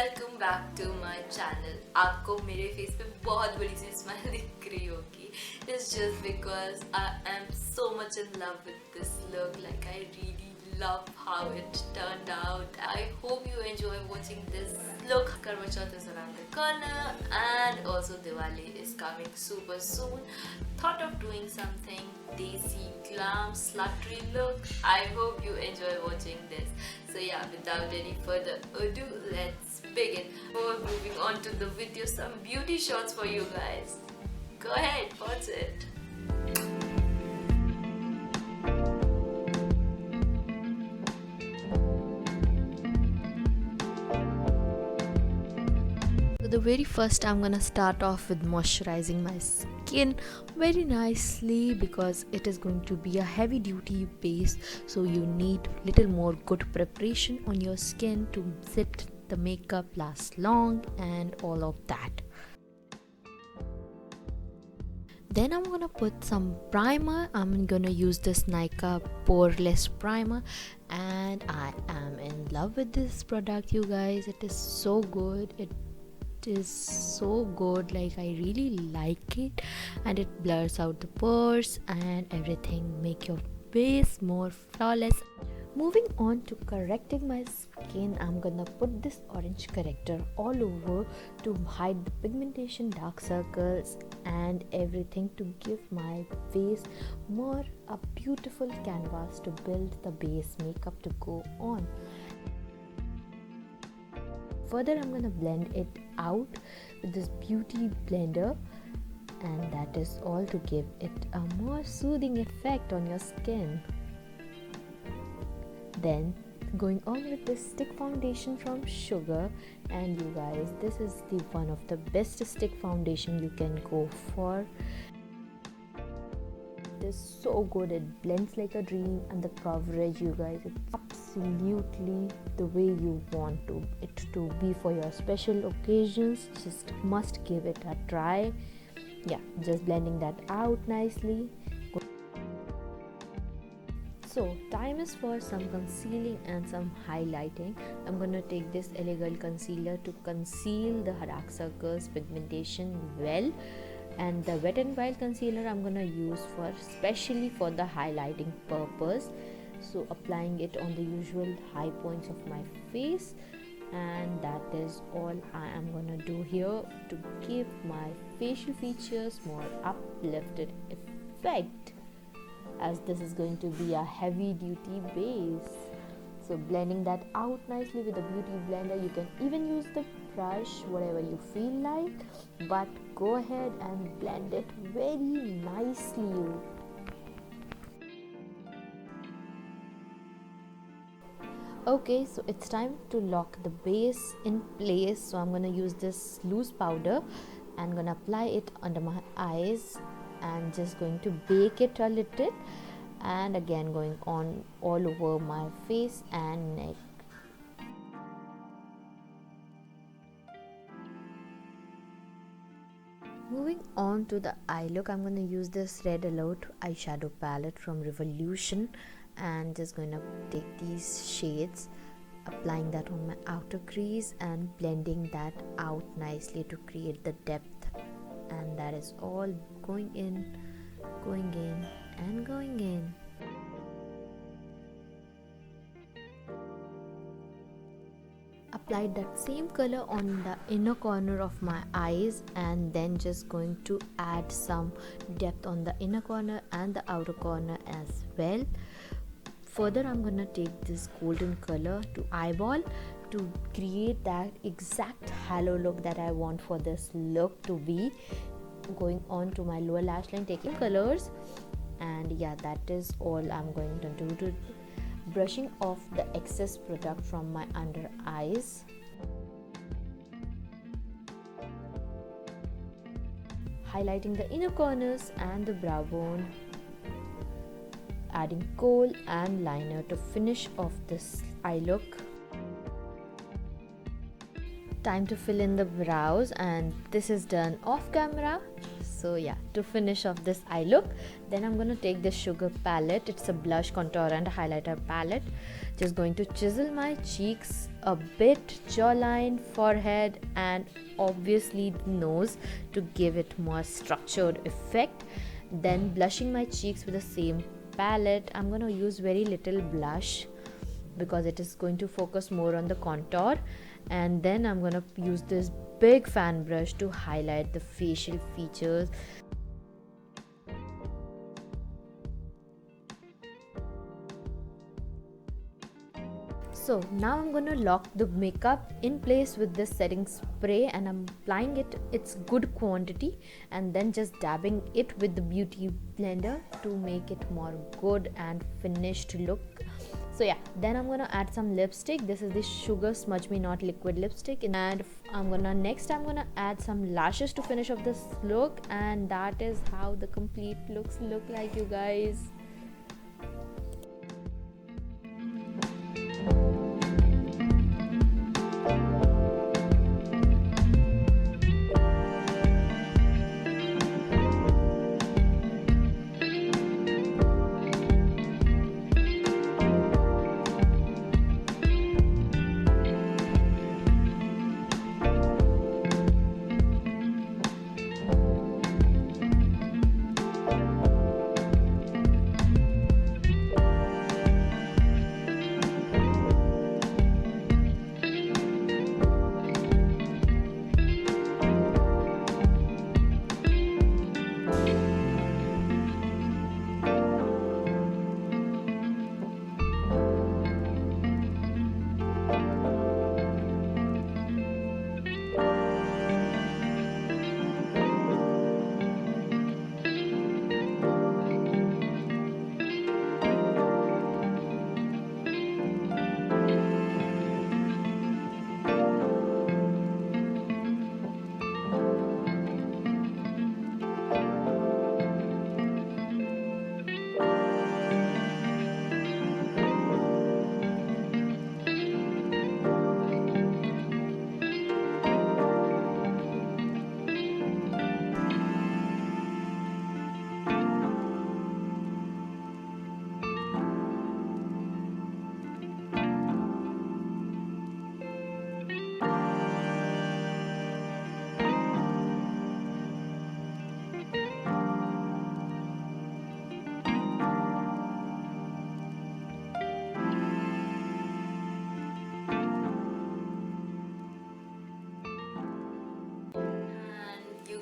Welcome back to my channel. आपको मेरे face पे बहुत बड़ी सी स्माइल दिख रही होगी। It's just because I am so much in love with this look. Like I really love how it turned out. I hope you enjoy watching this look. Karwa Chauth is around the corner and also Diwali is coming super soon. Thought of doing something desi, glam, sluttery look. I hope you enjoy watching this. So yeah, without any further ado, let's begin. Before moving on to the video, some beauty shots for you guys. Go ahead, watch it. So the very first I'm gonna start off with moisturizing my skin very nicely because it is going to be a heavy duty base, so you need little more good preparation on your skin to let the makeup last long and all of that. Then I'm gonna put some primer. I'm gonna use this Nykaa poreless primer and I am in love with this product, you guys. It is so good. It is so good, like I really like it, and it blurs out the pores and everything, make your base more flawless. Moving on to correcting my skin, I'm gonna put this orange corrector all over to hide the pigmentation, dark circles and everything, to give my face more a beautiful canvas to build the base makeup to go on. Further, I'm gonna blend it out with this beauty blender, and that is all to give it a more soothing effect on your skin. Then going on with this stick foundation from Sugar, and you guys, this is the one of the best stick foundation you can go for. It is so good, it blends like a dream, and the coverage, you guys, it's absolutely the way you want it to be for your special occasions. Just must give it a try. Yeah, just blending that out nicely. So time is for some concealing and some highlighting. I'm gonna take this Elegant concealer to conceal the dark circles, pigmentation well, and the Wet n Wild concealer I'm gonna use for specially for the highlighting purpose. So applying it on the usual high points of my face, and that is all I am gonna do here to give my facial features more uplifted effect, as this is going to be a heavy duty base. So blending that out nicely with a beauty blender. You can even use the brush, whatever you feel like, but go ahead and blend it very nicely. Okay, so it's time to lock the base in place. So I'm gonna use this loose powder and gonna apply it under my eyes and just going to bake it a little, and again going on all over my face and neck. Moving on to the eye look, I'm gonna use this Red Alert eyeshadow palette from Revolution, and just going to take these shades, applying that on my outer crease and blending that out nicely to create the depth, and that is all going in and going in. Applied that same color on the inner corner of my eyes, and then just going to add some depth on the inner corner and the outer corner as well. Further, I'm gonna take this golden color to eyeball to create that exact halo look that I want for this look to be. Going on to my lower lash line, taking colors, and yeah, that is all I'm going to do, to brushing off the excess product from my under eyes. Highlighting the inner corners and the brow bone, adding kohl and liner to finish off this eye look. Time to fill in the brows, and this is done off camera, So yeah, to finish off this eye look, then I'm gonna take this Sugar palette. It's a blush, contour and highlighter palette. Just going to chisel my cheeks a bit, jawline, forehead, and obviously the nose to give it more structured effect. Then blushing my cheeks with the same palette. I'm gonna use very little blush because it is going to focus more on the contour, and then I'm gonna use this big fan brush to highlight the facial features. So now I'm gonna lock the makeup in place with this setting spray, and I'm applying it its good quantity and then just dabbing it with the beauty blender to make it more good and finished look. So yeah, then I'm gonna add some lipstick. This is the Sugar Smudge Me Not liquid lipstick, and I'm gonna add some lashes to finish off this look, and that is how the complete looks look like, you guys.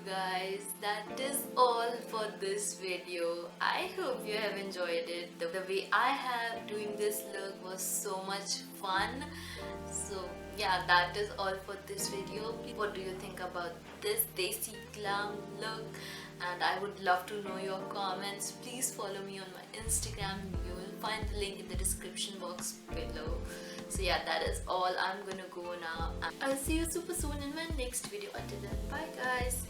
Guys, that is all for this video. I hope you have enjoyed it. The way I have doing this look was so much fun. So yeah, that is all for this video. What do you think about this Desi Glam look? And I would love to know your comments. Please follow me on my Instagram. You will find the link in the description box below. So yeah, that is all. I'm gonna go now. I'll see you super soon in my next video. Until then, bye guys.